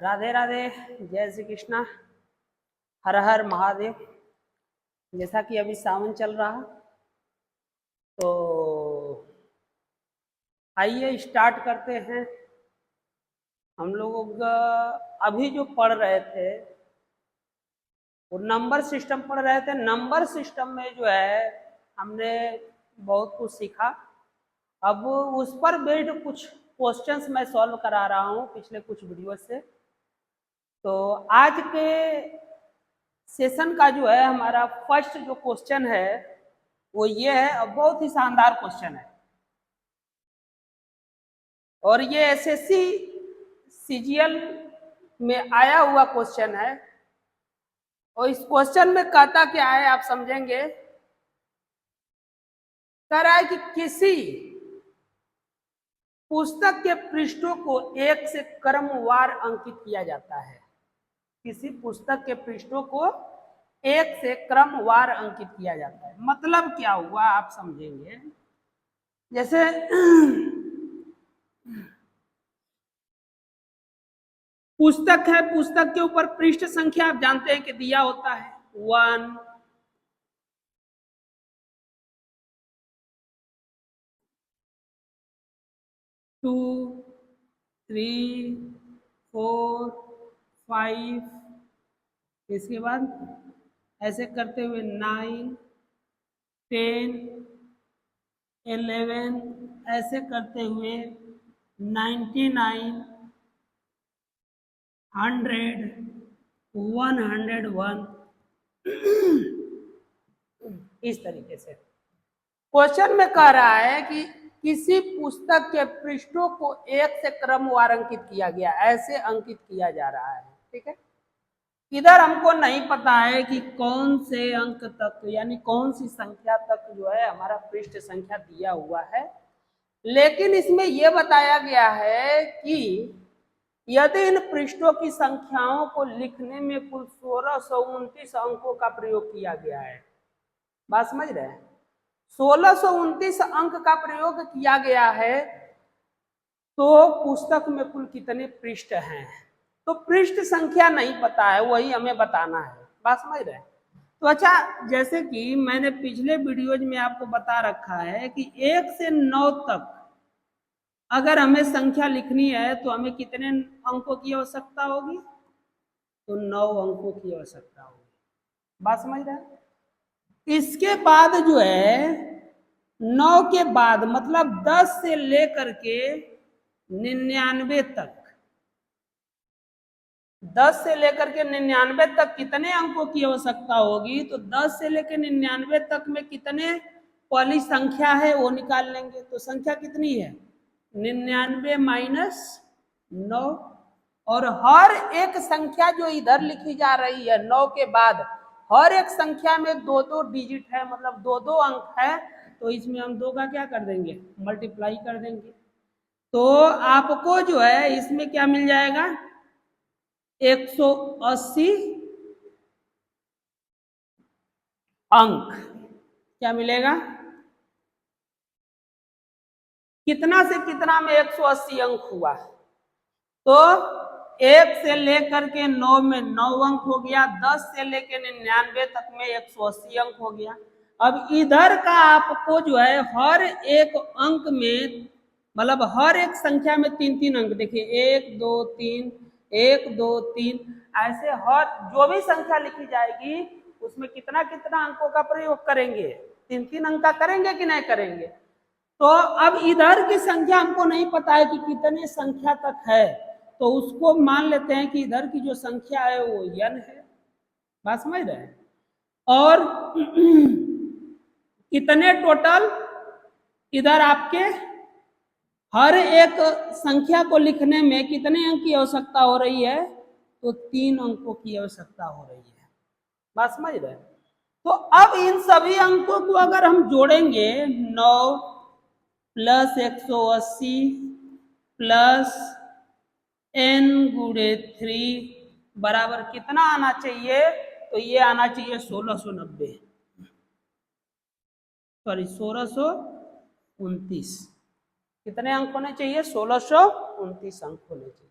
राधे राधे, जय श्री कृष्णा, हर हर महादेव। जैसा कि अभी सावन चल रहा, तो आइए स्टार्ट करते हैं। हम लोग अभी जो पढ़ रहे थे वो नंबर सिस्टम पढ़ रहे थे। नंबर सिस्टम में जो है हमने बहुत कुछ सीखा। अब उस पर बेस्ड कुछ क्वेश्चंस मैं सॉल्व करा रहा हूँ पिछले कुछ वीडियो से। तो आज के सेशन का जो है हमारा फर्स्ट जो क्वेश्चन है वो ये है, और बहुत ही शानदार क्वेश्चन है, और ये एसएससी सीजीएल में आया हुआ क्वेश्चन है। और इस क्वेश्चन में कहता क्या है आप समझेंगे। कह रहा है कि किसी पुस्तक के पृष्ठों को एक से क्रमवार अंकित किया जाता है। किसी पुस्तक के पृष्ठों को एक से क्रमवार अंकित किया जाता है, मतलब क्या हुआ आप समझेंगे। जैसे पुस्तक है, पुस्तक के ऊपर पृष्ठ संख्या आप जानते हैं कि दिया होता है 1, 2, 3, 4, 5, इसके बाद ऐसे करते हुए 9, 10, 11, ऐसे करते हुए 99, 100, 101, इस तरीके से। क्वेश्चन में कह रहा है कि किसी पुस्तक के पृष्ठों को एक से क्रमवार अंकित किया गया, ऐसे अंकित किया जा रहा है। ठीक है, इधर हमको नहीं पता है कि कौन से अंक तक, यानी कौन सी संख्या तक जो है हमारा पृष्ठ संख्या दिया हुआ है, लेकिन इसमें यह बताया गया है कि यदि इन पृष्ठों की संख्याओं को लिखने में कुल 1629 अंकों का प्रयोग किया गया है। बात समझ रहे हैं, 1629 अंक का प्रयोग किया गया है, तो पुस्तक में कुल कितने पृष्ठ हैं। तो पृष्ठ संख्या नहीं पता है, वही हमें बताना है। बात समझ रहे हैं। तो अच्छा, जैसे कि मैंने पिछले वीडियोज में आपको बता रखा है कि 1 से 9 तक अगर हमें संख्या लिखनी है तो हमें कितने अंकों की आवश्यकता होगी, तो 9 अंकों की आवश्यकता होगी। बात समझ रहे हैं। इसके बाद जो है 9 के बाद मतलब 10 से लेकर के 99 तक, 10 से लेकर के 99 तक कितने अंकों की आवश्यकता होगी, तो 10 से लेकर 99 तक में कितने पहली संख्या है वो निकाल लेंगे। तो संख्या कितनी है, 99 माइनस 9। और हर एक संख्या जो इधर लिखी जा रही है 9 के बाद, हर एक संख्या में 2-2 डिजिट है, मतलब 2-2 अंक है। तो इसमें हम 2 का क्या कर देंगे, मल्टीप्लाई कर देंगे। तो आपको जो है इसमें क्या मिल जाएगा, 180 अंक। क्या मिलेगा, कितना से कितना में 180 अंक हुआ, तो 1 से लेकर के 9 में 9 अंक हो गया, 10 से लेकर 99 तक में 180 अंक हो गया। अब इधर का आपको जो है हर एक अंक में, मतलब हर एक संख्या में 3-3 अंक, देखिए 1 2 3, 1 2 3, ऐसे हर जो भी संख्या लिखी जाएगी उसमें कितना कितना अंकों का प्रयोग करेंगे, 3-3 अंक का करेंगे कि नहीं करेंगे। तो अब इधर की संख्या हमको नहीं पता है कि कितने संख्या तक है, तो उसको मान लेते हैं कि इधर की जो संख्या है वो n है। बात समझ रहे हैं। और कितने टोटल इधर आपके हर एक संख्या को लिखने में कितने अंक की आवश्यकता हो रही है, तो 3 अंकों की आवश्यकता हो रही है। बात समझ रहे हैं। तो अब इन सभी अंकों को अगर हम जोड़ेंगे, 9 प्लस 180 प्लस n गुणे 3 बराबर कितना आना चाहिए, तो ये आना चाहिए 1690, सॉरी 1629। कितने अंक होने चाहिए, 1629 अंक होने चाहिए।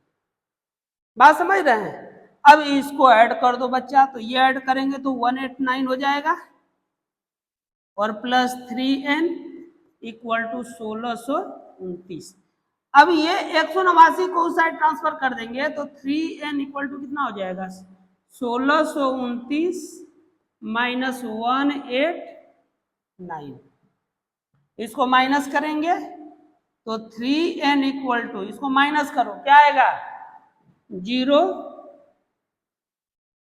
बात समझ रहे हैं। अब इसको ऐड कर दो बच्चा, तो ये ऐड करेंगे तो 189 हो जाएगा और प्लस 3n इक्वल टू 1629। अब ये 189 को उस साइड ट्रांसफर कर देंगे तो 3n इक्वल टू कितना हो जाएगा 1629 माइनस 189। इसको माइनस करेंगे तो 3n इक्वल टू, इसको माइनस करो क्या आएगा 0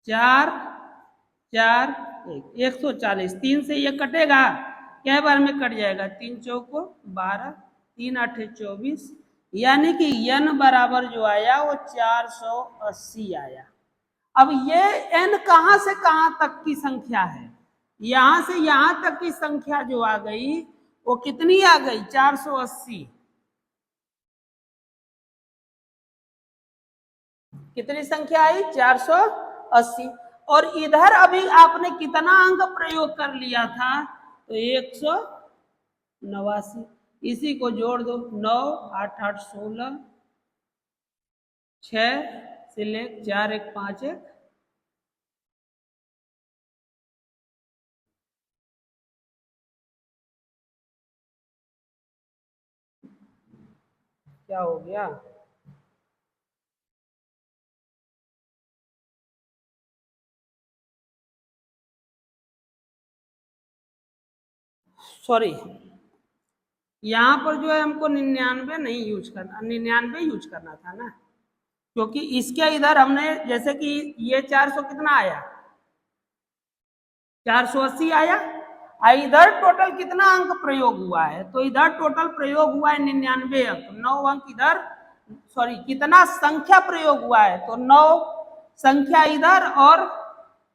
4 4 140। 3 से ये कटेगा, क्या बार में कट जाएगा 3 चौको 12 3 8 24, यानी कि n बराबर जो आया वो 480 आया। अब ये n कहां से कहां तक की संख्या है, यहां से यहां तक की संख्या जो आ गई वो कितनी आ गई 480। कितनी संख्या आई 480। और इधर अभी आपने कितना अंक प्रयोग कर लिया था तो 189। इसी को जोड़ दो 9 8 8 16 6 सिलेक्ट 4 1 5 1। क्या हो गया सॉरी, यहाँ पर जो है हमको 99 नहीं यूज करना, 99 यूज करना था ना, क्योंकि इसके इधर हमने जैसे कि ये 400 कितना आया 480 आया, इधर टोटल कितना अंक प्रयोग हुआ है तो इधर टोटल प्रयोग हुआ है 99 अंक, 9 अंक इधर, सॉरी कितना संख्या प्रयोग हुआ है तो 9 संख्या इधर और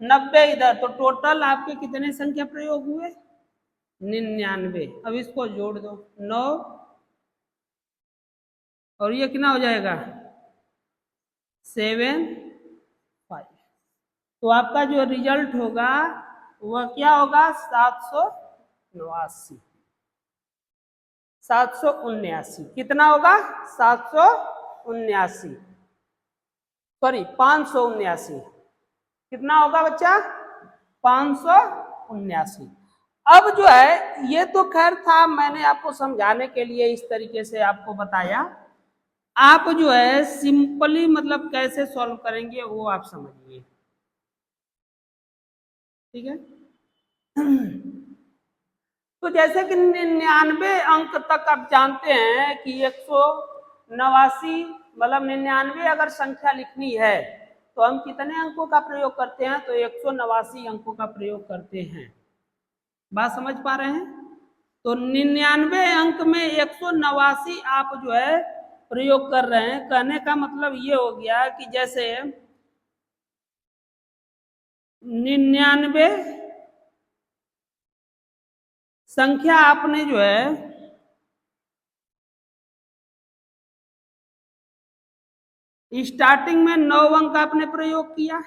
90 इधर, तो टोटल आपके कितने संख्या प्रयोग हुए 99। अब इसको जोड़ दो 9 और ये कितना हो जाएगा 7 5, तो आपका जो रिजल्ट होगा वह क्या होगा 779। 779 कितना होगा 779, सॉरी 579, कितना होगा बच्चा 579। अब जो है ये तो खैर था, मैंने आपको समझाने के लिए इस तरीके से आपको बताया, आप जो है सिंपली मतलब कैसे सॉल्व करेंगे वो आप समझिए, ठीक है। तो जैसे कि 99 अंक तक आप जानते हैं कि 189 मतलब 99 अगर संख्या लिखनी है तो हम कितने अंकों का प्रयोग करते हैं तो 189 अंकों का प्रयोग करते हैं। बात समझ पा रहे हैं। तो 99 अंक में 189 आप जो है प्रयोग कर रहे हैं, कहने का मतलब ये हो गया कि जैसे 99 संख्या आपने जो है स्टार्टिंग में 9 अंक आपने प्रयोग किया,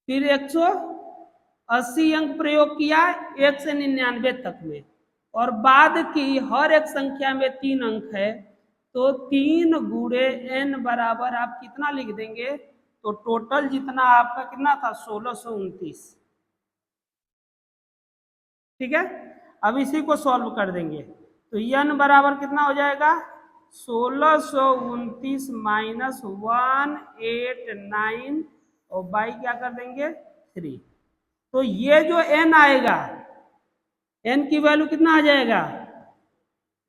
फिर 180 अंक प्रयोग किया 1 से 99 तक में, और बाद की हर एक संख्या में 3 अंक है, तो 3 गुणे n बराबर आप कितना लिख देंगे तो टोटल जितना आपका कितना था 1629, ठीक है। अब इसी को सॉल्व कर देंगे तो n बराबर कितना हो जाएगा 1629 माइनस 189 और बाई क्या कर देंगे 3, तो ये जो n आएगा n की वैल्यू कितना आ जाएगा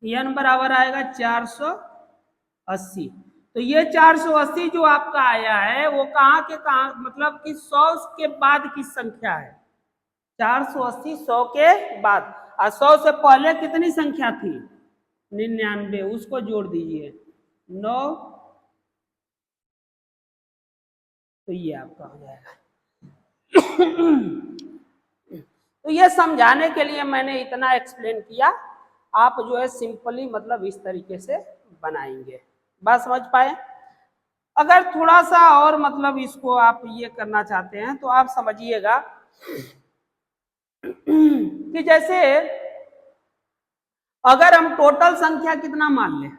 n बराबर आएगा 480। तो ये 480 जो आपका आया है वो कहाँ के कहाँ मतलब कि 100 के बाद की संख्या है, 480 100 के बाद, और 100 से पहले कितनी संख्या थी 99, उसको जोड़ दीजिए 9, तो ये आपका हो जाएगा। तो ये समझाने के लिए मैंने इतना एक्सप्लेन किया, आप जो है सिंपली मतलब इस तरीके से बनाएंगे। बात समझ पाए। अगर थोड़ा सा और मतलब इसको आप ये करना चाहते हैं तो आप समझिएगा कि जैसे अगर हम टोटल संख्या कितना मान लें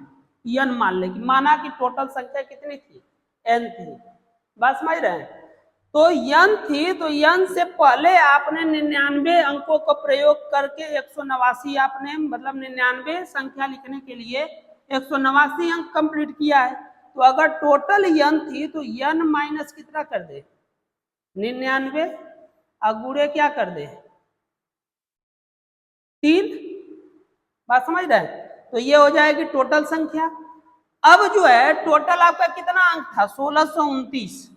n मान लें कि माना कि टोटल संख्या कितनी थी n थी, बात समझ रहे हैं। तो n थी, तो n से पहले आपने 99 अंकों का प्रयोग करके 189 आपने मतलब 99 संख्या लिखने के लिए 189 अंक कंप्लीट किया है। तो अगर टोटल n थी तो n माइनस कितना कर दे 99 अगुड़े क्या कर दे 3, बात समझ रहे हैं। तो ये हो जाएगी टोटल संख्या। अब जो है टोटल आपका कितना अंक था 1629,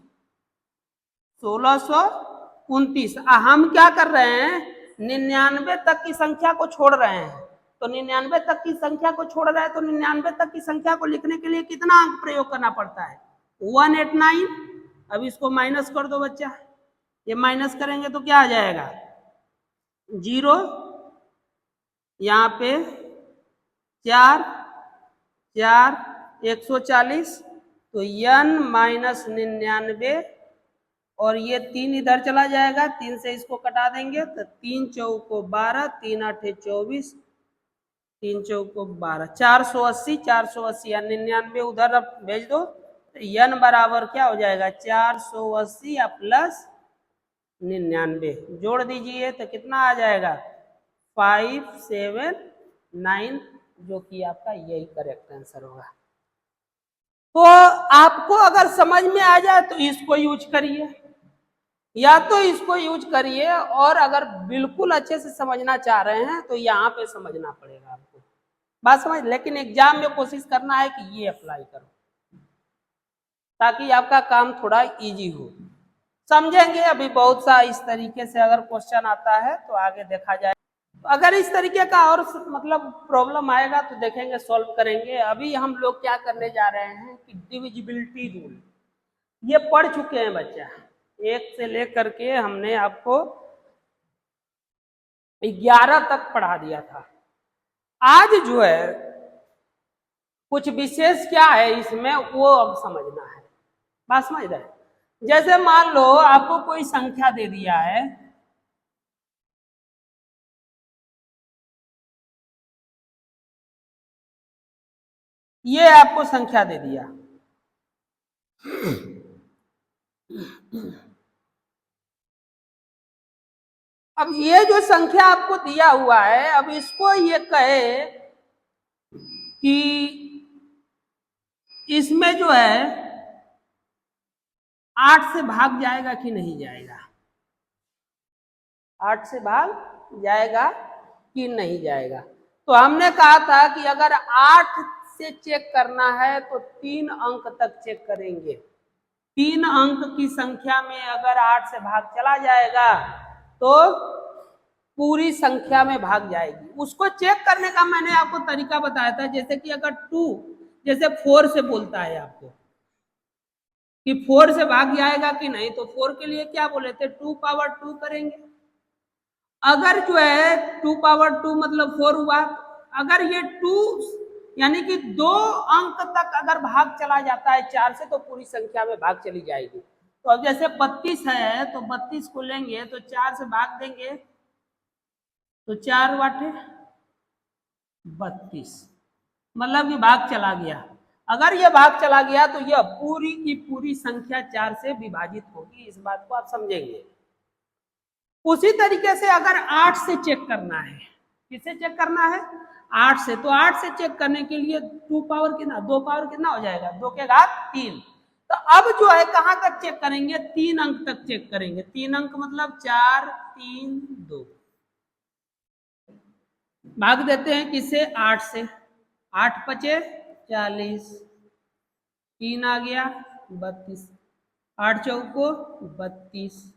1629। हम क्या कर रहे हैं 99 तक की संख्या को छोड़ रहे हैं। तो 99 तक की संख्या को छोड़ रहे हैं तो 99 तक की संख्या को लिखने के लिए कितना अंक प्रयोग करना पड़ता है 189। अब इसको माइनस कर दो बच्चा, ये माइनस करेंगे तो क्या आ जाएगा 0, यहाँ पे 4 4 140, तो n माइनस 99 और ये 3 इधर चला जाएगा, 3 से इसको कटा देंगे तो 3 चौको 12, 3 आठे 24, 3 चौको 12, 480, 480 या 99 उधर अब भेज दो तो n बराबर क्या हो जाएगा 480 या प्लस 99 जोड़ दीजिए तो कितना आ जाएगा 579, जो कि आपका यही करेक्ट आंसर होगा। तो आपको अगर समझ में आ जाए तो इसको यूज करिए, या तो इसको यूज करिए, और अगर बिल्कुल अच्छे से समझना चाह रहे हैं तो यहाँ पे समझना पड़ेगा आपको, बात समझ। लेकिन एग्जाम में कोशिश करना है कि ये अप्लाई करो ताकि आपका काम थोड़ा इजी हो। समझेंगे अभी बहुत सा इस तरीके से अगर क्वेश्चन आता है तो आगे देखा जाए। तो अगर इस तरीके का और मतलब प्रॉब्लम आएगा तो देखेंगे, सॉल्व करेंगे। अभी हम लोग क्या करने जा रहे हैं कि डिविजिबिलिटी रूल ये पढ़ चुके हैं बच्चा, 1 से लेकर के हमने आपको 11 तक पढ़ा दिया था। आज जो है कुछ विशेष क्या है इसमें वो अब समझना है, बात समझ रहे हैं। जैसे मान लो आपको कोई संख्या दे दिया है, ये आपको संख्या दे दिया, अब ये जो संख्या आपको दिया हुआ है, अब इसको ये कहे कि इसमें जो है 8 से भाग जाएगा कि नहीं जाएगा, 8 से भाग जाएगा कि नहीं जाएगा। तो हमने कहा था कि अगर 8 से चेक करना है तो 3 अंक तक चेक करेंगे। 3 अंक की संख्या में अगर 8 से भाग चला जाएगा तो पूरी संख्या में भाग जाएगी। उसको चेक करने का मैंने आपको तरीका बताया था, जैसे कि अगर 2 जैसे 4 से बोलता है आपको कि 4 से भाग जाएगा कि नहीं, तो 4 के लिए क्या बोले थे 2 पावर 2 करेंगे। अगर जो है 2 पावर 2 मतलब 4 हुआ, अगर ये 2 यानी कि 2 अंक तक अगर भाग चला जाता है 4 से तो पूरी संख्या में भाग चली जाएगी। तो अब जैसे 32 है तो 32 को लेंगे तो 4 से भाग देंगे तो 4 वाटे 32, मतलब कि भाग चला गया। अगर यह भाग चला गया तो यह पूरी की पूरी संख्या 4 से विभाजित होगी, इस बात को आप समझेंगे। उसी तरीके से अगर 8 से चेक करना है, किससे चेक करना है 8 से, तो 8 से चेक करने के लिए 2 पावर कितना 2 पावर कितना हो जाएगा 2 के घात 3। तो अब जो है कहां तक चेक करेंगे 3 अंक तक चेक करेंगे। 3 अंक मतलब 4 3 2, भाग देते हैं किससे 8 से, 8 पचे 40, 3 आ गया 32, 8 चौको 32।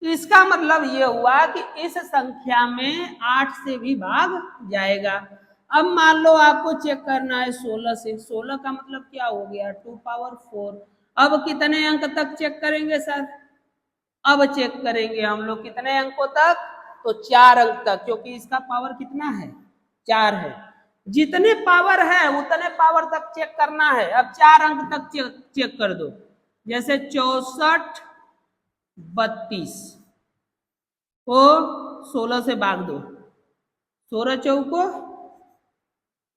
इसका मतलब ये हुआ कि इस संख्या में 8 से भी भाग जाएगा। अब मान लो आपको चेक करना है 16 से, 16 का मतलब क्या हो गया 2 पावर 4। अब कितने अंक तक चेक करेंगे सर, अब चेक करेंगे हम लोग कितने अंकों तक, तो 4 अंक तक, क्योंकि इसका पावर कितना है 4 है। जितने पावर है उतने पावर तक चेक करना है। अब 4 अंक तक चेक कर दो, जैसे 64 32 को 16 से भाग दो, 16 चौको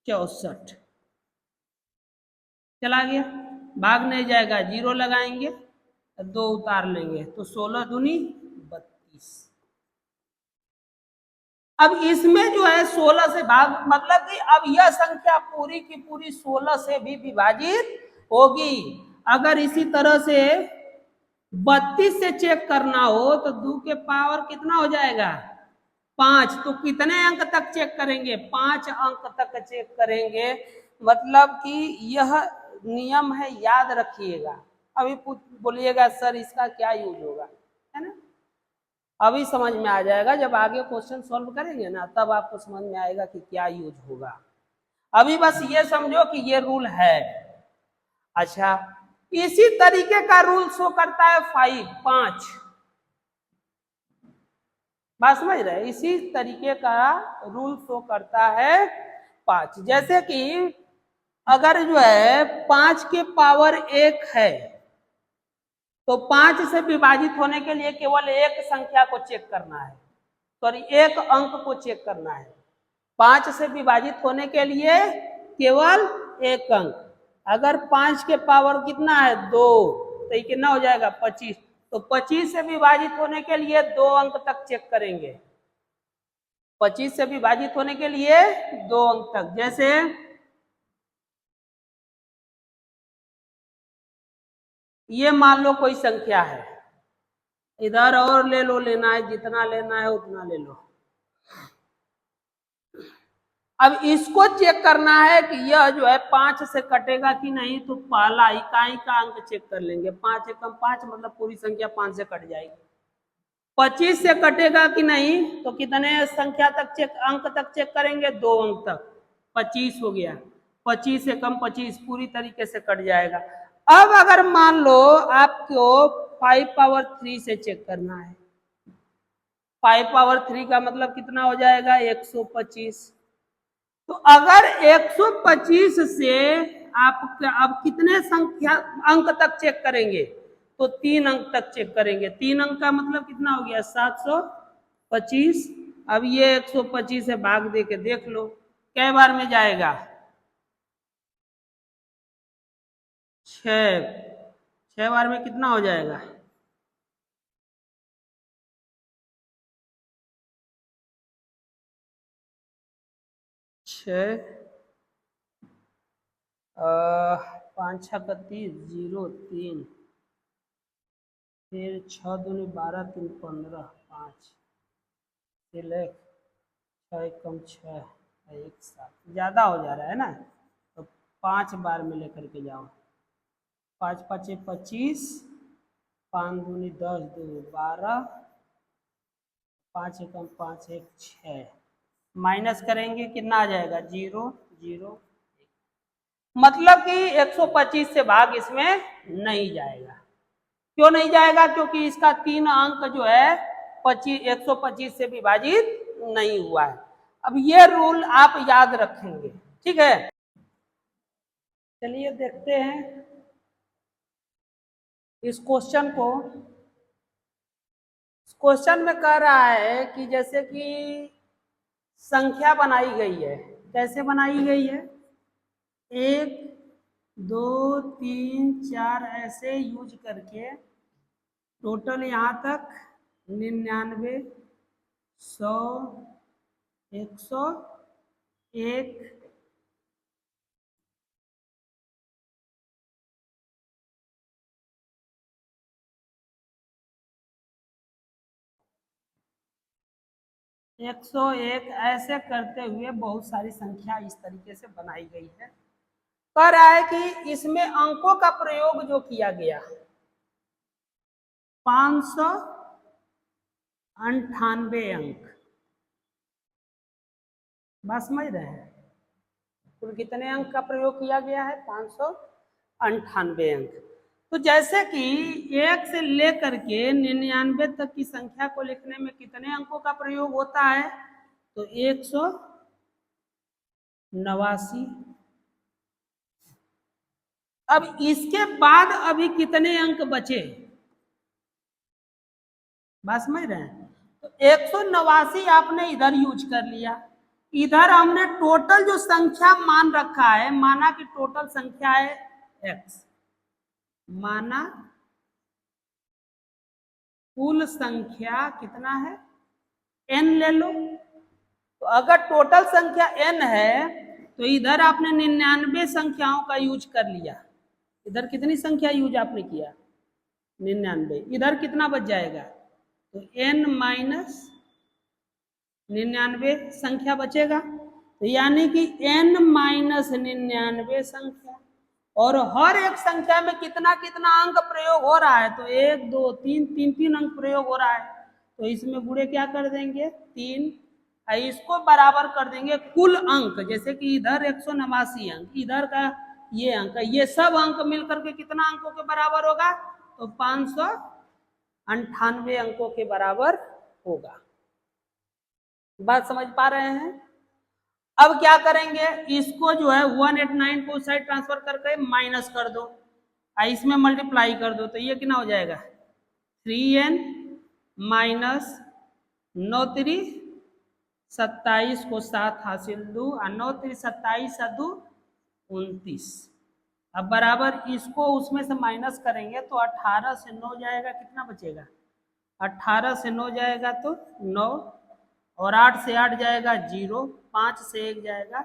64 चला गया। भाग नहीं जाएगा, 0 लगाएंगे, 2 उतार लेंगे, तो 16 दूनी 32। अब इसमें जो है 16 से भाग, मतलब कि अब यह संख्या पूरी की पूरी 16 से भी विभाजित होगी। अगर इसी तरह से 32 से चेक करना हो तो 2 के पावर कितना हो जाएगा, 5। तो कितने अंक तक चेक करेंगे, 5 अंक तक चेक करेंगे। मतलब कि यह नियम है, याद रखिएगा। अभी बोलिएगा सर इसका क्या यूज होगा, है ना, अभी समझ में आ जाएगा, जब आगे क्वेश्चन सॉल्व करेंगे ना तब आपको समझ में आएगा कि क्या यूज होगा। अभी बस ये समझो कि ये रूल है। अच्छा, इसी तरीके का रूल शो करता है 5। बात समझ रहे, इसी तरीके का रूल शो करता है 5। जैसे कि अगर जो है 5 के पावर 1 है तो 5 से विभाजित होने के लिए केवल एक संख्या को चेक करना है, सॉरी एक अंक को चेक करना है। 5 से विभाजित होने के लिए केवल एक अंक। अगर 5 के पावर कितना है 2, तो ये कितना हो जाएगा 25। तो 25 से विभाजित होने के लिए 2 अंक तक चेक करेंगे, 25 से विभाजित होने के लिए 2 अंक तक। जैसे ये मान लो कोई संख्या है, इधर और ले लो, लेना है जितना लेना है उतना ले लो। अब इसको चेक करना है कि यह जो है 5 से कटेगा कि नहीं, तो पहला इकाई का अंक चेक कर लेंगे। 5 एकम 5 मतलब पूरी संख्या 5 से कट जाएगी। 25 से कटेगा कि नहीं, तो कितने संख्या तक चेक, अंक तक चेक करेंगे, 2 अंक तक। 25 हो गया, 25 एकम 25 पूरी तरीके से कट जाएगा। अब अगर मान लो आपको 5 पावर 3 से चेक करना है, 5 पावर 3 का मतलब कितना हो जाएगा 125। तो अगर 125 से आप अब कितने संख्या अंक तक चेक करेंगे, तो 3 अंक तक चेक करेंगे। 3 अंक का मतलब कितना हो गया 725। अब ये 125 से भाग दे के देख लो कै बार में जाएगा, 6 बार में कितना हो जाएगा, 6 5 6 30 0 3, फिर 6 दूनी 12 3 15 5, फिर 6 एकम 6 1 7, ज़्यादा हो जा रहा है ना, तो 5 बार में लेकर के जाओ। 5 5 25, 5 दूनी 10 2 12, 5 एकम 5 1 6, माइनस करेंगे कितना आ जाएगा 0 0 1। मतलब कि 125 से भाग इसमें नहीं जाएगा। क्यों नहीं जाएगा, क्योंकि इसका 3 अंक जो है 125 से विभाजित नहीं हुआ है। अब ये रूल आप याद रखेंगे, ठीक है। चलिए देखते हैं इस क्वेश्चन को। क्वेश्चन में कह रहा है कि जैसे कि संख्या बनाई गई है, कैसे बनाई गई है, 1 2 3 4 ऐसे यूज करके टोटल यहाँ तक 99 100 101 101 ऐसे करते हुए बहुत सारी संख्या इस तरीके से बनाई गई है। कह रहा है कि इसमें अंकों का प्रयोग जो किया गया 598 अंक। बात समझ रहे हैं, कुल कितने अंक का प्रयोग किया गया है 598 अंक। तो जैसे कि 1 से लेकर के 99 तक की संख्या को लिखने में कितने अंकों का प्रयोग होता है, तो 189। अब इसके बाद अभी कितने अंक बचे, बात समझ रहे हैं, तो 189 आपने इधर यूज कर लिया। इधर हमने टोटल जो संख्या मान रखा है, माना कि टोटल संख्या है x, माना कुल संख्या कितना है, n ले लो। तो अगर टोटल संख्या n है तो इधर आपने 99 संख्याओं का यूज कर लिया। इधर कितनी संख्या यूज आपने किया, 99। इधर कितना बच जाएगा, तो n माइनस 99 संख्या बचेगा। तो यानी कि n माइनस 99 संख्या, और हर एक संख्या में कितना कितना अंक प्रयोग हो रहा है, तो 1 2 3 3 अंक प्रयोग हो रहा है। तो इसमें गुणे क्या कर देंगे, 3, इसको बराबर कर देंगे कुल अंक। जैसे कि इधर 189 अंक, इधर का ये अंक, ये सब अंक मिलकर के कितना अंकों के बराबर होगा, तो 598 अंकों के बराबर होगा। बात समझ पा रहे हैं। अब क्या करेंगे, इसको जो है 189 को उस साइड ट्रांसफर करके माइनस कर दो, इसमें मल्टीप्लाई कर दो, तो ये कितना हो जाएगा, 3n माइनस 9 3 27 को 7 हासिल 2, 9 3 27 2 29। अब बराबर इसको उसमें से माइनस करेंगे तो 18 से 9 जाएगा, कितना बचेगा, 18 से 9 जाएगा तो 9, और 8 से 8 जाएगा 0, 5 से 1 जाएगा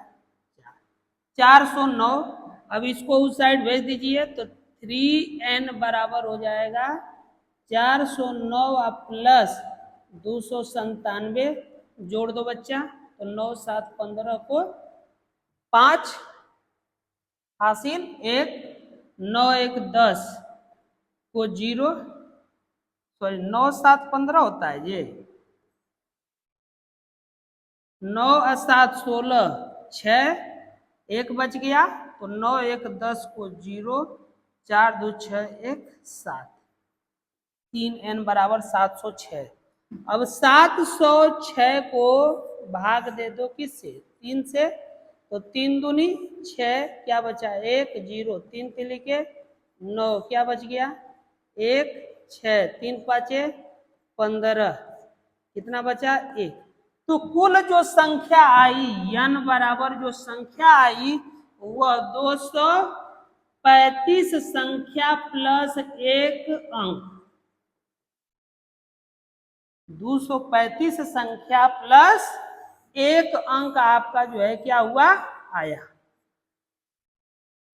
4, 409। अब इसको उस साइड भेज दीजिए तो 3n बराबर हो जाएगा 409 प्लस 297, जोड़ दो बच्चा, तो 9 7 15 को 5 हासिल 1, 9 1 10 को 0, सॉरी 9 7 15 होता है ये, 9 7 16 6, 1 बच गया, तो 9 1 10 को 0, 4 2 6 1 7, 3n बराबर 706। अब 706 को भाग दे दो किससे, 3 से, तो 3 दूनी 6, क्या बचा 1 0, 3 तिली के 9, क्या बच गया 1 6, 3 5 15, कितना बचा 1। तो कुल जो संख्या आई n बराबर जो संख्या आई वह 235 संख्या प्लस 1 अंक, 235 संख्या प्लस 1 अंक आपका जो है क्या हुआ, आया।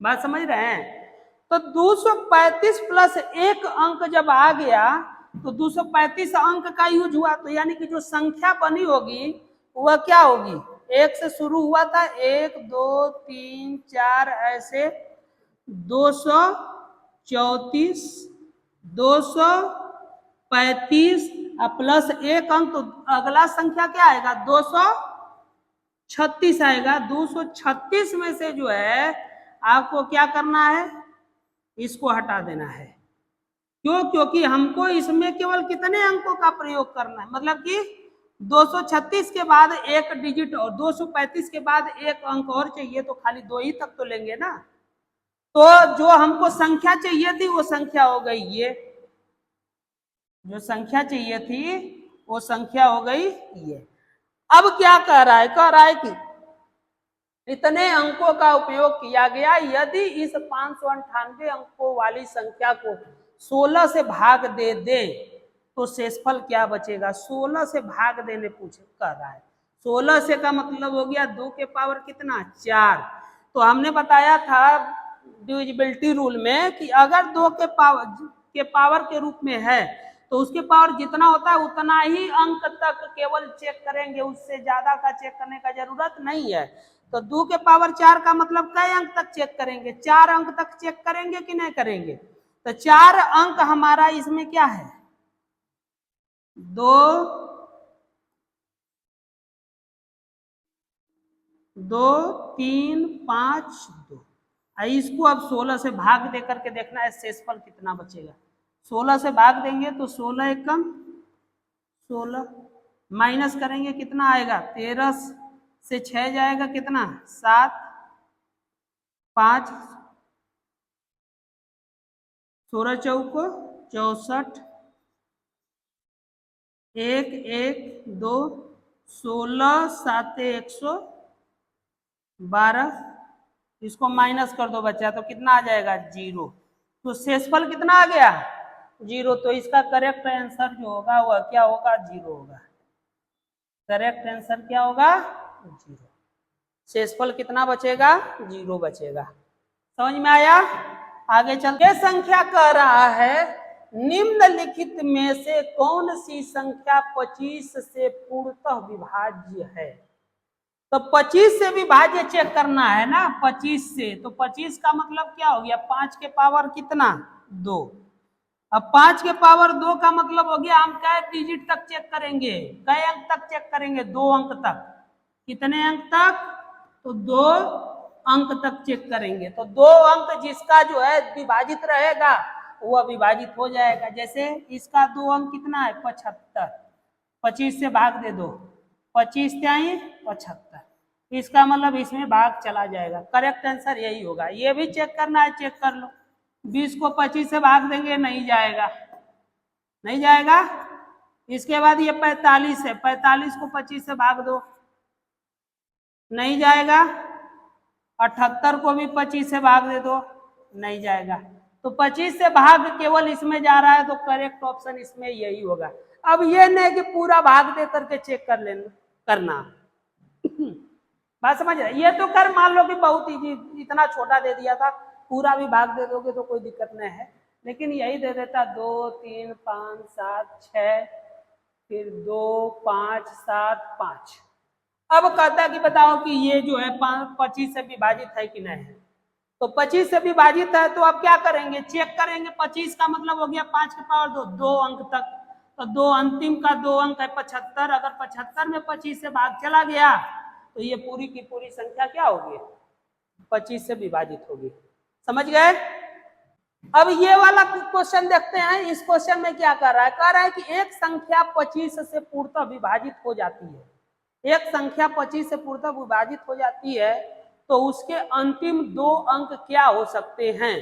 बात समझ रहे हैं। तो 235 प्लस 1 अंक जब आ गया तो 235 अंक का यूज हुआ, तो यानी कि जो संख्या बनी होगी वह क्या होगी, 1 से शुरू हुआ था, 1 2 3 4 ऐसे 234 235 प्लस 1 अंक, तो अगला संख्या क्या आएगा 236 आएगा। 236 में से जो है आपको क्या करना है, इसको हटा देना है। क्यों, क्योंकि हमको इसमें केवल कितने अंकों का प्रयोग करना है, मतलब कि 236 के बाद एक डिजिट और 235 के बाद एक अंक और चाहिए, तो खाली 2 ही तक तो लेंगे ना। तो जो हमको संख्या चाहिए थी वो संख्या हो गई ये, जो संख्या चाहिए थी वो संख्या हो गई ये। अब क्या कह रहा है, कह रहा है कि इतने अंकों का उपयोग किया गया, यदि इस 598 अंकों वाली संख्या को 16 से भाग दे दे तो शेषफल क्या बचेगा। 16 से भाग देने पूछ कर रहा है। 16 से का मतलब हो गया 2 के पावर कितना 4। तो हमने बताया था डिविजिबिलिटी रूल में कि अगर 2 के पावर के रूप में है तो उसके पावर जितना होता है उतना ही अंक तक केवल चेक करेंगे, उससे ज्यादा का चेक करने का जरूरत नहीं है। तो 2 के पावर 4 का मतलब कई अंक तक चेक करेंगे, 4 अंक तक चेक करेंगे कि नहीं करेंगे। तो 4 अंक हमारा इसमें क्या है 2 2 3 5 2। इसको अब 16 से भाग दे करके देखना है शेषफल कितना बचेगा। 16 से भाग देंगे तो 16 एकम 16, माइनस करेंगे कितना आएगा 13 से 6 जाएगा कितना 7, 5 16 चौको 64, 1 1 2 16 7 112, इसको माइनस कर दो बच्चा तो कितना आ जाएगा 0। तो शेषफल कितना आ गया 0। तो इसका करेक्ट आंसर जो होगा वह क्या होगा 0 होगा। करेक्ट आंसर क्या होगा 0। शेषफल कितना बचेगा 0 बचेगा। समझ में आया। आगे चल के संख्या कह रहा है निम्नलिखित में से कौन सी संख्या 25 से पूर्णतः विभाज्य है। तो 25 से विभाज्य चेक करना है ना 25 से। तो 25 का मतलब क्या हो गया 5 के पावर कितना 2। अब 5 के पावर 2 का मतलब हो गया हम कै डिजिट तक चेक करेंगे, कै अंक तक चेक करेंगे 2 अंक तक। कितने अंक तक तो 2 अंक तक चेक करेंगे। तो 2 अंक जिसका जो है विभाजित रहेगा वह विभाजित हो जाएगा। जैसे इसका 2 अंक कितना है 75, 25 से भाग दे दो 25 त्याई 75, इसका मतलब इसमें भाग चला जाएगा। करेक्ट आंसर यही होगा। ये भी चेक करना है चेक कर लो। 20 को 25 से भाग देंगे नहीं जाएगा, नहीं जाएगा। इसके बाद ये 45 है, 45 को 25 से भाग दो नहीं जाएगा। 78 को भी 25 से भाग दे दो नहीं जाएगा। तो 25 से भाग केवल इसमें जा रहा है तो करेक्ट ऑप्शन इसमें यही होगा। अब ये नहीं कि पूरा भाग दे करके चेक कर लेना करना बात समझ रहे। ये तो कर मान लो कि बहुत इजी इतना छोटा दे दिया था, पूरा भी भाग दे दोगे तो कोई दिक्कत नहीं है, लेकिन यही दे देता 2 3 5 7 6 फिर 2 5 7 5। अब कहता कि बताओ कि ये जो है 25 से विभाजित है कि नहीं है। तो 25 से विभाजित है तो अब क्या करेंगे चेक करेंगे। 25 का मतलब हो गया 5 के पावर 2 2 अंक तक। तो 2 अंतिम का 2 अंक है 75। अगर 75 में 25 से भाग चला गया तो ये पूरी की पूरी संख्या क्या होगी 25 से विभाजित होगी। समझ गए। अब ये वाला क्वेश्चन देखते हैं। इस क्वेश्चन में क्या कर रहा है, कह रहा है कि एक संख्या 25 से पूर्णतः विभाजित हो जाती है। एक संख्या 25 से पूर्णतः विभाजित हो जाती है तो उसके अंतिम 2 अंक क्या हो सकते हैं।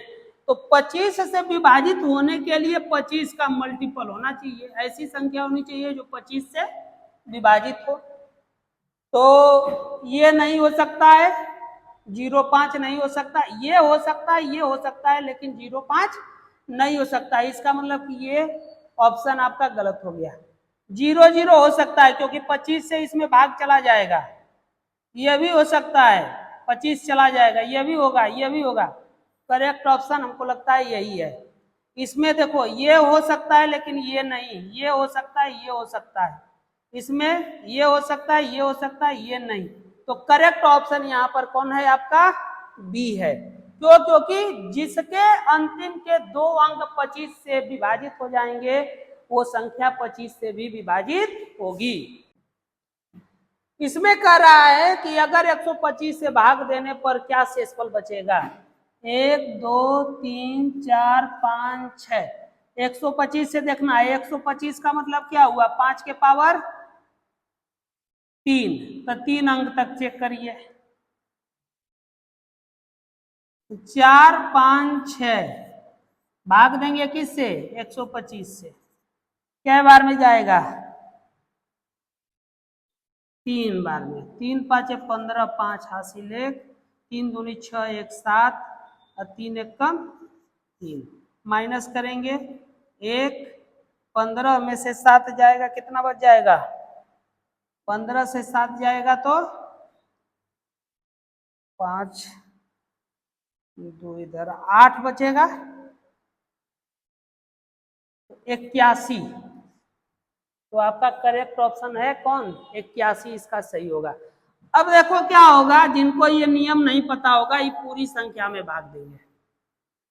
तो 25 से विभाजित होने के लिए 25 का मल्टीपल होना चाहिए। ऐसी संख्या होनी चाहिए जो 25 से विभाजित हो। तो ये नहीं हो सकता है 0.5 नहीं हो सकता, ये हो सकता है, ये हो सकता है, लेकिन 0.5 नहीं हो सकता। इसका मतलब कि ये ऑप्शन आपका गलत हो गया। 0 0 हो सकता है क्योंकि 25 से इसमें भाग चला जाएगा। ये भी हो सकता है 25 चला जाएगा, ये भी होगा, ये भी होगा। करेक्ट ऑप्शन हमको लगता है यही है। इसमें देखो ये हो सकता है लेकिन ये नहीं, ये हो सकता है, ये हो सकता है, इसमें ये हो सकता है, ये हो सकता है, ये नहीं। तो करेक्ट ऑप्शन यहाँ पर कौन है आपका बी है। क्यों क्योंकि जिसके अंतिम के 2 अंक 25 से विभाजित हो जाएंगे वो संख्या 25 से भी विभाजित होगी। इसमें कह रहा है कि अगर 125 से भाग देने पर क्या शेषफल बचेगा। 1 2 3 4 5 6 125 से देखना है। 125 का मतलब क्या हुआ 5 के पावर 3। तो 3 अंक तक चेक करिए 4 5 6 भाग देंगे किससे 125 से। क्या बार में जाएगा 3 बार में। 3 5 15 5 हासिल 1 3 दूनी 6 1 7 और 3 1 कम 3 माइनस करेंगे 1 15 में से 7 जाएगा कितना बच जाएगा 15 से 7 जाएगा तो 5 2 इधर 8 बचेगा 81। तो आपका करेक्ट ऑप्शन है कौन 81 इसका सही होगा। अब देखो क्या होगा जिनको ये नियम नहीं पता होगा ये पूरी संख्या में भाग देंगे।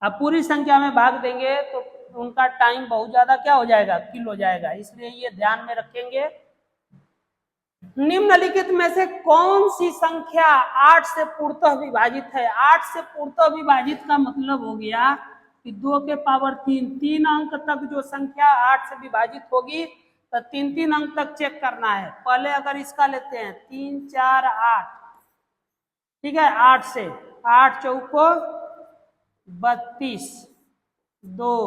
अब पूरी संख्या में भाग देंगे तो उनका टाइम बहुत ज्यादा क्या हो जाएगा किल हो जाएगा। इसलिए ये ध्यान में रखेंगे। निम्नलिखित में से कौन सी संख्या 8 से पूर्णतः विभाजित है। 8 से पूर्णतः विभाजित का मतलब हो गया कि 2 के पावर 3 अंक तक जो संख्या 8 से विभाजित होगी तो 3 अंक तक चेक करना है। पहले अगर इसका लेते हैं 3 4 8 ठीक है 8 से 8 चौको 32 2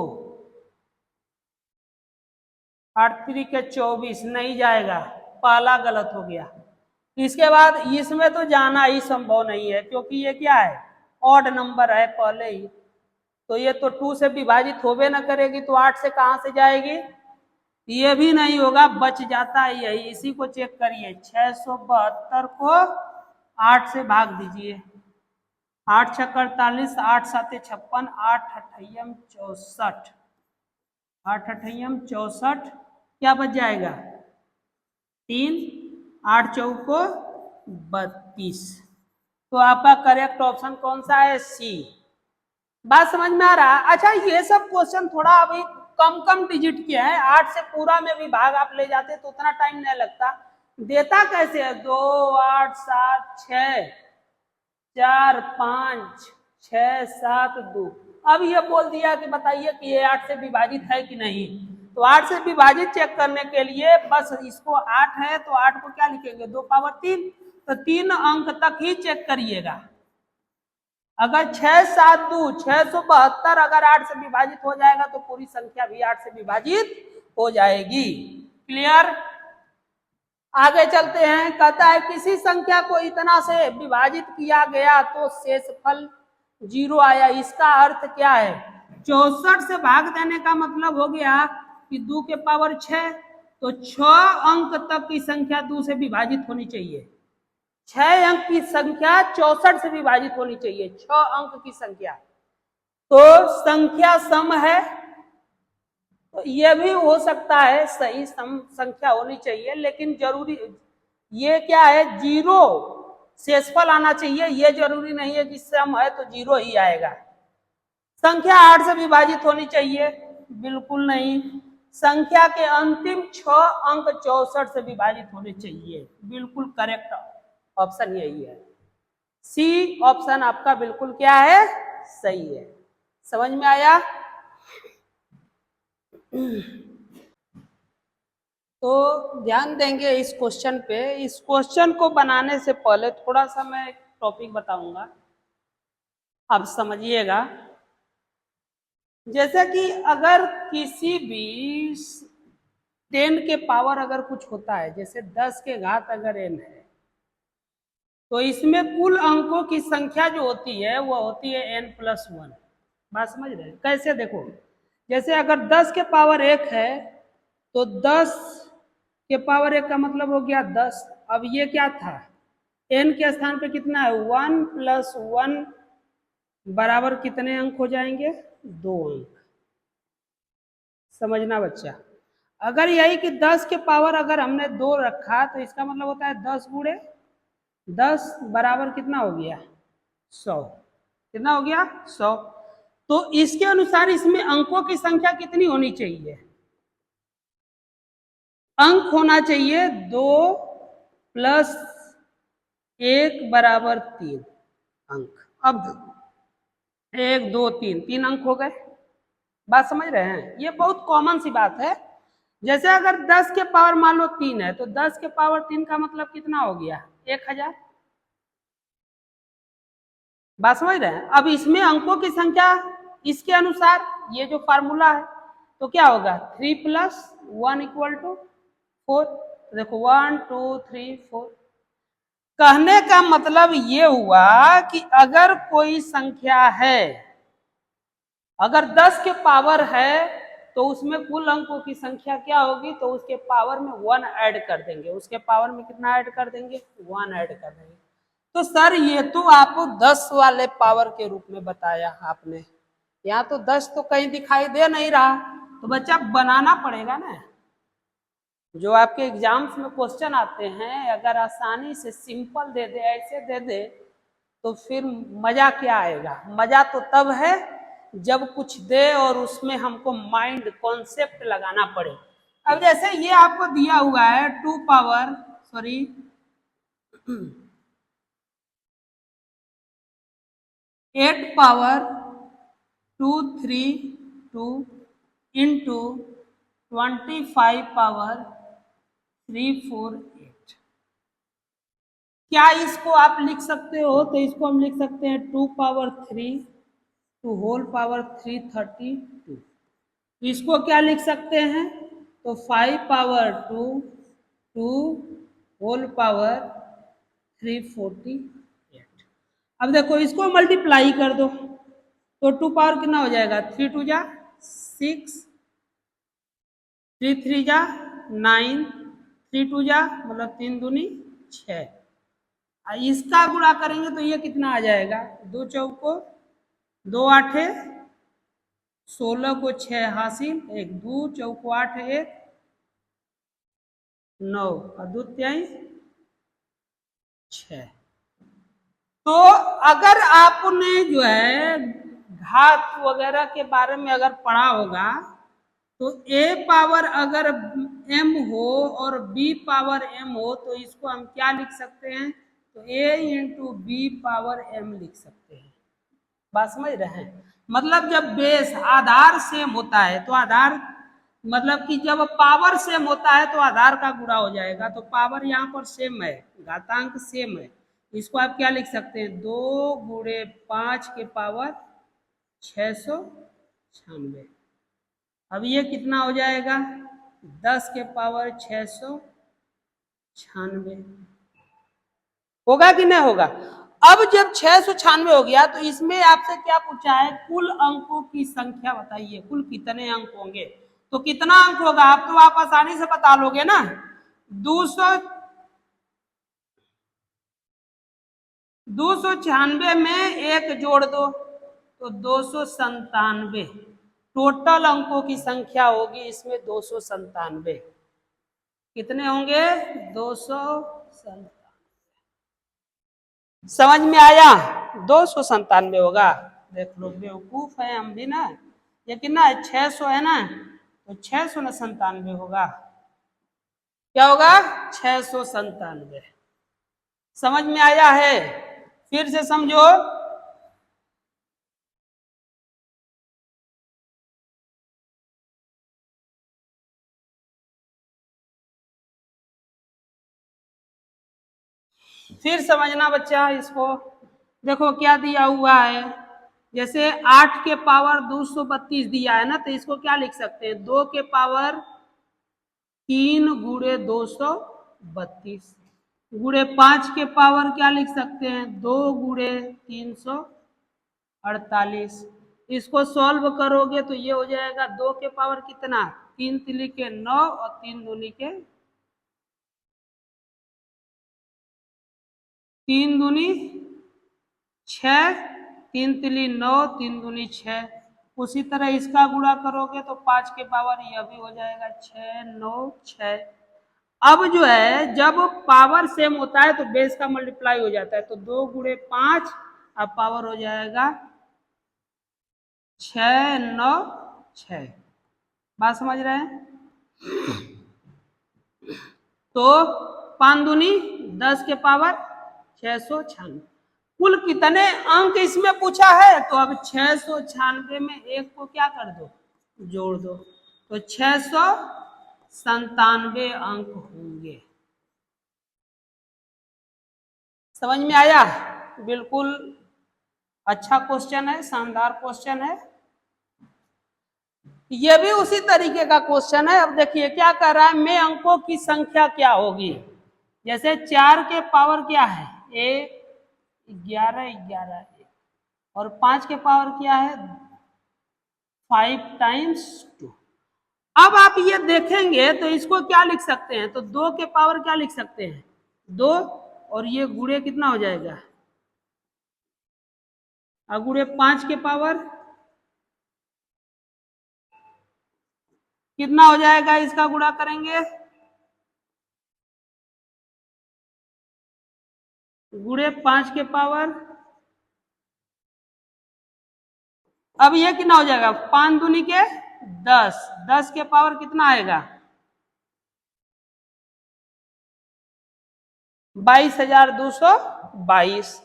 8 3 के 24 नहीं जाएगा पहला गलत हो गया। इसके बाद इसमें तो जाना ही संभव नहीं है क्योंकि ये क्या है ऑड नंबर है पहले ही। तो ये तो 2 से विभाजित होवे ना करेगी, तो 8 से कहाँ से जाएगी? ये भी नहीं होगा, बच जाता है यही। इसी को चेक करिए, 672 को 8 से भाग दीजिए। 8 छक्का 48, 8 साते 56, 8 अठैयम 64, 8 अठैयम 64, क्या बच जाएगा? 3, 8 चौको 32। तो आपका करेक्ट ऑप्शन कौन सा है? सी। बात समझ में आ रहा है? अच्छा, ये सब क्वेश्चन थोड़ा अभी कम कम डिजिट के हैं। 8 से पूरा में भी भाग आप ले जाते तो उतना टाइम नहीं लगता। देता कैसे है? 2, 8, 7, 6, 4, 5, 6, 7, 2। अब ये बोल दिया कि बताइए कि ये 8 से विभाजित है कि नहीं। तो 8 से विभाजित चेक करने के लिए बस इसको 8 है तो 8 को क्या लिखेंगे? 2 पावर 3। तो 3 अंक तक ही चेक करिएगा। अगर 6, 7, 2, 672 अगर 8 से विभाजित हो जाएगा तो पूरी संख्या भी 8 से विभाजित हो जाएगी। क्लियर? आगे चलते हैं। कहता है किसी संख्या को इतना से विभाजित किया गया तो शेषफल 0 आया। इसका अर्थ क्या है? 64 से भाग देने का मतलब हो गया कि 2 के पावर 6, तो 6 अंक तक की संख्या 2 से विभाजित होनी चाहिए। 6 अंक की संख्या 64 से विभाजित होनी चाहिए। 6 अंक की संख्या, तो संख्या सम है, तो यह भी हो सकता है सही सम संख्या होनी चाहिए, लेकिन जरूरी ये क्या है? 0 शेषफल आना चाहिए। ये जरूरी नहीं है कि सम है तो 0 ही आएगा। संख्या 8 से विभाजित होनी चाहिए, बिल्कुल नहीं। संख्या के अंतिम 6 अंक 64 से विभाजित होने चाहिए, बिल्कुल करेक्ट ऑप्शन यही है। सी ऑप्शन आपका बिल्कुल क्या है? सही है। समझ में आया? तो ध्यान देंगे इस क्वेश्चन पे। इस क्वेश्चन को बनाने से पहले थोड़ा सा मैं एक टॉपिक बताऊंगा, आप समझिएगा। जैसे कि अगर किसी भी 10 के पावर अगर कुछ होता है, जैसे 10 के घात अगर n है, तो इसमें कुल अंकों की संख्या जो होती है वो होती है n+1। बात समझ रहे हैं? कैसे? देखो, जैसे अगर 10 के पावर 1 है तो 10 के पावर 1 का मतलब हो गया 10। अब ये क्या था? n के स्थान पे कितना है? 1+1 बराबर कितने अंक हो जाएंगे? 2 अंक। समझना बच्चा। अगर यही कि 10 के पावर अगर हमने 2 रखा तो इसका मतलब होता है 10 गुणे 10 बराबर कितना हो गया? 100। कितना हो गया? 100। तो इसके अनुसार इसमें अंकों की संख्या कितनी होनी चाहिए? अंक होना चाहिए 2 + 1 बराबर 3 अंक। अब 1, 2, 3, 3 अंक हो गए। बात समझ रहे हैं? ये बहुत कॉमन सी बात है। जैसे अगर 10 के पावर मान लो 3 है तो 10 के पावर 3 का मतलब कितना हो गया? 1000। बात समझ रहे हैं? अब इसमें अंकों की संख्या इसके अनुसार ये जो फार्मूला है तो क्या होगा? 3 + 1 = 4। देखो 1, 2, 3, 4। कहने का मतलब ये हुआ कि अगर कोई संख्या है, अगर 10 के पावर है तो उसमें कुल अंकों की संख्या क्या होगी? तो उसके पावर में 1 ऐड कर देंगे। उसके पावर में कितना ऐड कर देंगे? 1 ऐड कर देंगे। तो सर ये तो आपको 10 वाले पावर के रूप में बताया आपने, यहाँ तो 10 तो कहीं दिखाई दे नहीं रहा। तो बच्चा बनाना पड़ेगा ना। जो आपके एग्जाम्स में क्वेश्चन आते हैं, अगर आसानी से सिंपल दे दे, ऐसे दे दे, तो फिर मजा क्या आएगा? मजा तो तब है जब कुछ दे और उसमें हमको माइंड कॉन्सेप्ट लगाना पड़े। अब जैसे ये आपको दिया हुआ है 2 पावर 8 पावर 232 इंटू 25 पावर 348। क्या इसको आप लिख सकते हो? तो इसको हम लिख सकते हैं 2 पावर 3 टू होल पावर 332। तो इसको क्या लिख सकते हैं? तो 5 पावर 2 टू होल पावर 348। अब देखो इसको मल्टीप्लाई कर दो तो 2 पावर कितना हो जाएगा, 3 2 जा 6, 3 3 जा 9, 3 2 जा मतलब 3 दूनी 6। इसका गुणा करेंगे तो ये कितना आ जाएगा, 2 चौको 2 आठे 16 को 6 हासिल, 1 2 चौको 8 1 9 और 2 3 6। तो अगर आपने जो है घात वगैरह के बारे में अगर पढ़ा होगा तो a पावर अगर m हो और b पावर m हो तो इसको हम क्या लिख सकते हैं, तो a into B power m लिख सकते हैं। बात समझ रहे हैं, मतलब जब बेस आधार सेम होता है तो आधार मतलब कि जब पावर सेम होता है तो आधार का गुणा हो जाएगा, तो पावर यहाँ पर सेम है, घातांक सेम है, इसको आप क्या लिख सकते हैं, 2 गुणे 5 के पावर 696। अब ये कितना हो जाएगा, 10 के पावर 696 होगा कि नहीं होगा। अब जब 696 हो गया तो इसमें आपसे क्या पूछा है, कुल अंकों की संख्या बताइए, कुल कितने अंक होंगे, तो कितना अंक होगा आप तो आप आसानी से बता लोगे ना, 296 में एक जोड़ दो तो 297, टोटल अंकों की संख्या होगी इसमें 297। कितने होंगे, 297। समझ में आया, 297 होगा। देख लो बेवकूफ है हम भी ना, ये कितना है 600 है ना, तो 697 होगा, क्या होगा 697। समझ में आया है, फिर से समझो, फिर समझना बच्चा इसको। देखो क्या दिया हुआ है, जैसे 8 के पावर 232 दिया है ना, तो इसको क्या लिख सकते हैं, 2 के पावर 3 गुणे 232 गुणे 5 के पावर क्या लिख सकते हैं, 2 गुणे 348। इसको सॉल्व करोगे तो ये हो जाएगा 2 के पावर कितना, 3 तिली के 9 और 3 दूनी के 3 दूनी 6, 3 तिली 9 3 दूनी 6। उसी तरह इसका गुणा करोगे तो 5 के पावर यह भी हो जाएगा 6 9 6। अब जो है जब पावर सेम होता है तो बेस का मल्टीप्लाई हो जाता है, तो 2 गुणे 5 अब पावर हो जाएगा 6 9 6। बात समझ रहे हैं, तो 5 दूनी 10 के पावर 696। कुल कितने अंक इसमें पूछा है, तो अब 696 में एक को क्या कर दो, जोड़ दो, तो 697 अंक होंगे। समझ में आया, बिल्कुल अच्छा क्वेश्चन है, शानदार क्वेश्चन है। ये भी उसी तरीके का क्वेश्चन है। अब देखिए क्या कर रहा है, में अंकों की संख्या क्या होगी, जैसे 4 के पावर क्या है 1 11 11 और 5 के पावर क्या है 5 टाइम्स 2। अब आप ये देखेंगे तो इसको क्या लिख सकते हैं, तो 2 के पावर क्या लिख सकते हैं 2, और ये गुणे कितना हो जाएगा, और गुणे 5 के पावर कितना हो जाएगा, इसका गुणा करेंगे गुणे 5 के पावर, अब ये कितना हो जाएगा 5 दूनी के 10, 10 के पावर कितना आएगा 22,222।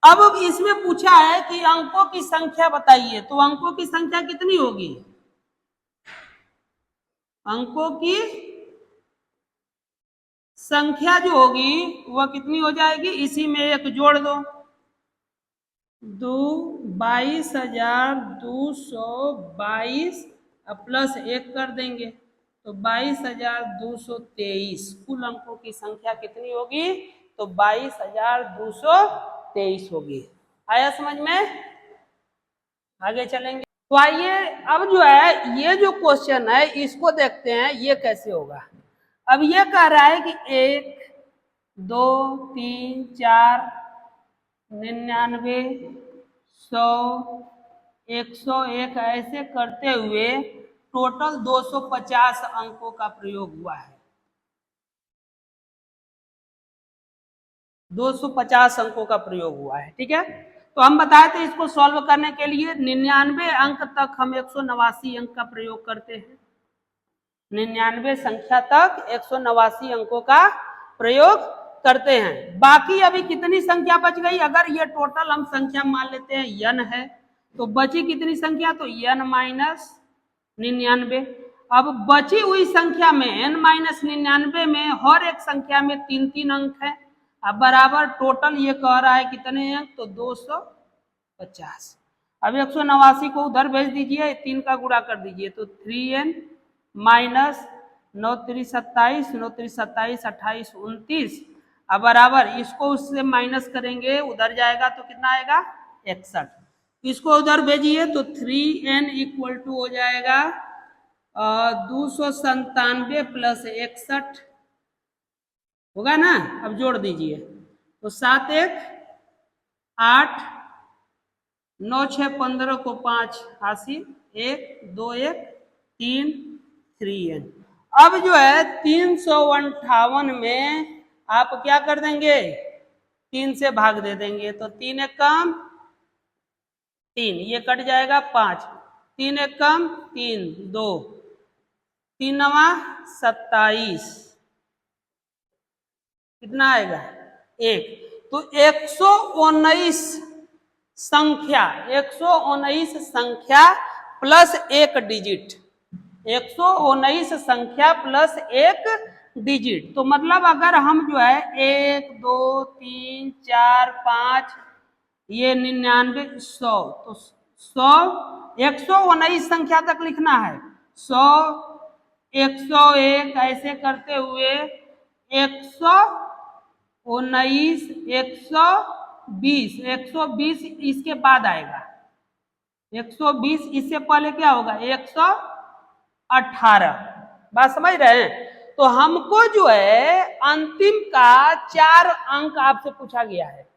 अब इसमें पूछा है कि अंकों की संख्या बताइए, तो अंकों की संख्या कितनी होगी, अंकों की संख्या जो होगी वह कितनी हो जाएगी, इसी में एक जोड़ दो, 22,222 प्लस 1 कर देंगे तो 22,223। कुल अंकों की संख्या कितनी होगी, तो 22,223 होगी। आया समझ में। आगे चलेंगे। तो आइए अब जो है ये जो क्वेश्चन है इसको देखते हैं ये कैसे होगा। अब ये कह रहा है कि 1 2 3 4 99 100 101 ऐसे करते हुए टोटल 250 अंकों का प्रयोग हुआ है। 250 अंकों का प्रयोग हुआ है। ठीक है, तो हम बताए थे इसको सॉल्व करने के लिए 99 अंक तक हम 189 अंक का प्रयोग करते हैं। 99 संख्या तक 189 अंकों का प्रयोग करते हैं। बाकी अभी कितनी संख्या बच गई, अगर ये टोटल हम संख्या मान लेते हैं n है तो बची कितनी संख्या, तो n माइनस 99। अब बची हुई संख्या में n माइनस 99 में हर एक संख्या में 3-3 अंक है। अब बराबर टोटल ये कह रहा है कितने अंक, तो 250। अब 189 को उधर भेज दीजिए, 3 का गुणा कर दीजिए तो 3n माइनस 9 3 27, 9 3 27, 28 29। अब बराबर इसको उससे माइनस करेंगे, उधर जाएगा तो कितना आएगा 61। इसको उधर भेजिए तो 3n इक्वल टू हो जाएगा 297 प्लस 61 होगा ना। अब जोड़ दीजिए तो 7 1 8 9 6 15 को 5 80 1 2 1 3 3n। अब जो है 358 में आप क्या कर देंगे, 3 से भाग दे देंगे तो 3 एक कम 3, ये कट जाएगा 5, 3 एक कम 3 2, 3 नवा 27, कितना आएगा 1। तो 119 संख्या 119 संख्या प्लस एक डिजिट, 119 संख्या प्लस एक डिजिट। तो मतलब अगर हम जो है 1 2 3 4 5 ये 99 100, तो 100 119 संख्या तक लिखना है। 100 101 ऐसे करते हुए 119 120 120 इसके बाद आएगा। 120 इससे पहले क्या होगा 118। बात समझ रहे हैं। तो हमको जो है अंतिम का 4 अंक आपसे पूछा गया है।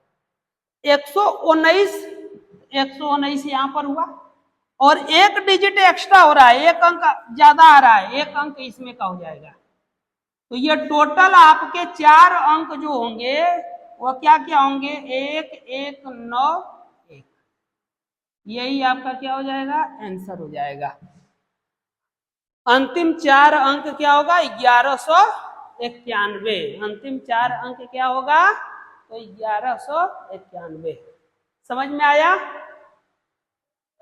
119 119 यहां पर हुआ और एक डिजिट एक्स्ट्रा हो रहा है, एक अंक ज्यादा आ रहा है, एक अंक इसमें का हो जाएगा। तो ये टोटल आपके 4 अंक जो होंगे वो क्या क्या होंगे, 1 1 9 1। यही आपका क्या हो जाएगा आंसर हो जाएगा। अंतिम 4 अंक क्या होगा 1191। अंतिम 4 अंक क्या होगा तो 1191। समझ में आया।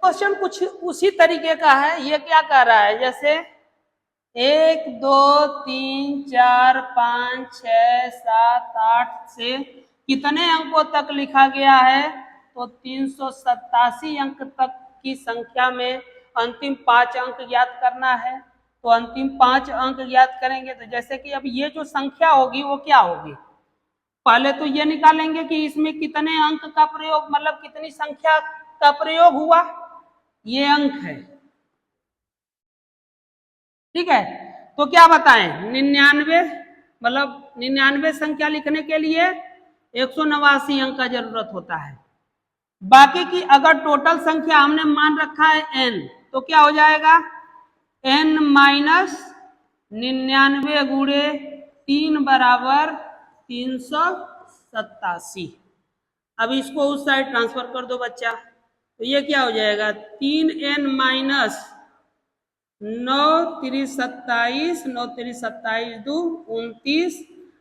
क्वेश्चन कुछ उसी तरीके का है। ये क्या कह रहा है, जैसे 1 2 3 4 5 6 7 8 से कितने अंकों तक लिखा गया है, तो 387 अंक तक की संख्या में अंतिम 5 अंक ज्ञात करना है। तो अंतिम 5 अंक ज्ञात करेंगे तो जैसे कि अब ये जो संख्या होगी वो क्या होगी, पहले तो ये निकालेंगे कि इसमें कितने अंक का प्रयोग, मतलब कितनी संख्या का प्रयोग हुआ, ये अंक है। ठीक है, तो क्या बताएं 99, मतलब 99 संख्या लिखने के लिए 189 अंक का जरूरत होता है। बाकी की अगर टोटल संख्या हमने मान रखा है n, तो क्या हो जाएगा n माइनस 99 गुणे 3 बराबर 387। अब इसको उस साइड ट्रांसफर कर दो बच्चा, तो ये क्या हो जाएगा 3n माइनस 9 3 27, 9 3 27 2 29।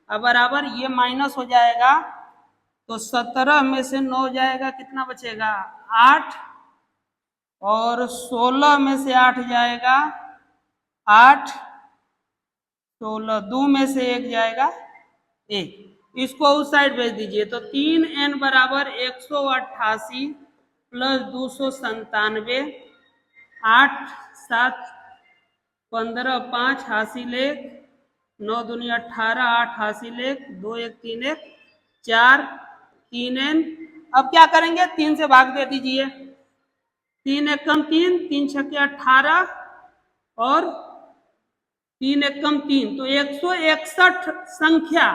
अब बराबर ये माइनस हो जाएगा तो 17 में से 9 जाएगा, कितना बचेगा 8, और 16 में से 8 जाएगा 8, 16 2 में से 1 जाएगा 1। इसको उस साइड भेज दीजिए तो 3n बराबर 188 प्लस 297, 8 7 15 5 हासिल 1, 9 दूनी 18, 8 हासिल 1, 2 1 3 1 4 3n। अब क्या करेंगे 3 से भाग दे दीजिए, 3 एकम 3, 3 छक्के 18 और 3 एकम 3, तो 161 संख्या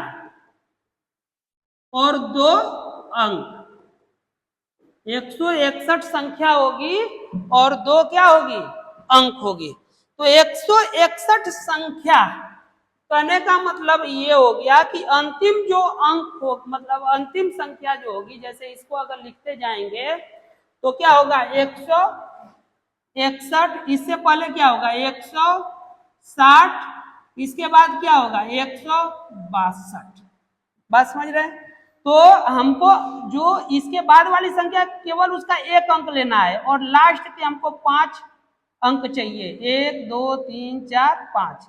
और 2 अंक। 161 संख्या होगी और 2 क्या होगी? अंक होगी। तो 161 संख्या कहने का मतलब ये हो गया कि अंतिम जो अंक हो, मतलब अंतिम संख्या जो होगी, जैसे इसको अगर लिखते जाएंगे तो क्या होगा? 161, इससे पहले क्या होगा? 160, इसके बाद क्या होगा? 162। बात समझ रहे हैं? तो हमको जो इसके बाद वाली संख्या केवल उसका एक अंक लेना है और लास्ट के हमको 5 अंक चाहिए। 1 2 3 4 5।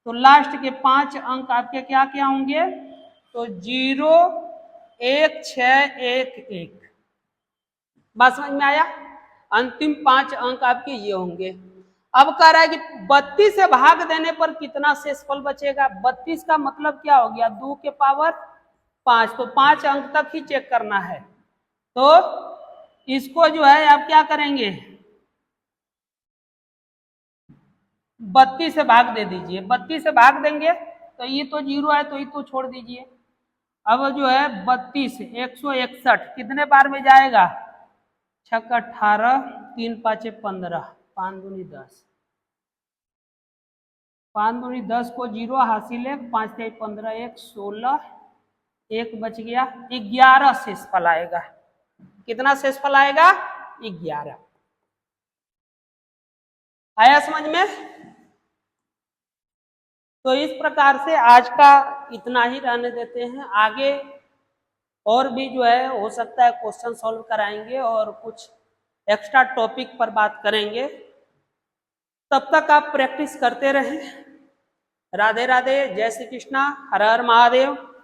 तो लास्ट के 5 अंक आपके क्या क्या होंगे? तो 0 1 6 1 1। बात समझ में आया? अंतिम 5 अंक आपके ये होंगे। अब कह रहा है कि 32 से भाग देने पर कितना शेषफल बचेगा? 32 का मतलब क्या हो गया? 2 के पावर 5, तो 5 अंक तक ही चेक करना है। तो इसको जो है आप क्या करेंगे? 32 से भाग दे दीजिए। 32 से भाग देंगे तो ये तो 0 है, तो ये तो छोड़ दीजिए। अब जो है 32 161 कितने बार में जाएगा? 6 18, 3 5 15, 5 दूनी 10, 5 दूनी 10 को 0 हासिल है, 5 3 15, 1 16, 1 बच गया, 11 शेषफल आएगा। कितना शेषफल आएगा? 11। आया समझ में? तो इस प्रकार से आज का इतना ही रहने देते हैं। आगे और भी जो है हो सकता है क्वेश्चन सॉल्व कराएंगे और कुछ एक्स्ट्रा टॉपिक पर बात करेंगे। तब तक आप प्रैक्टिस करते रहें। राधे राधे, जय श्री कृष्णा, हर हर महादेव।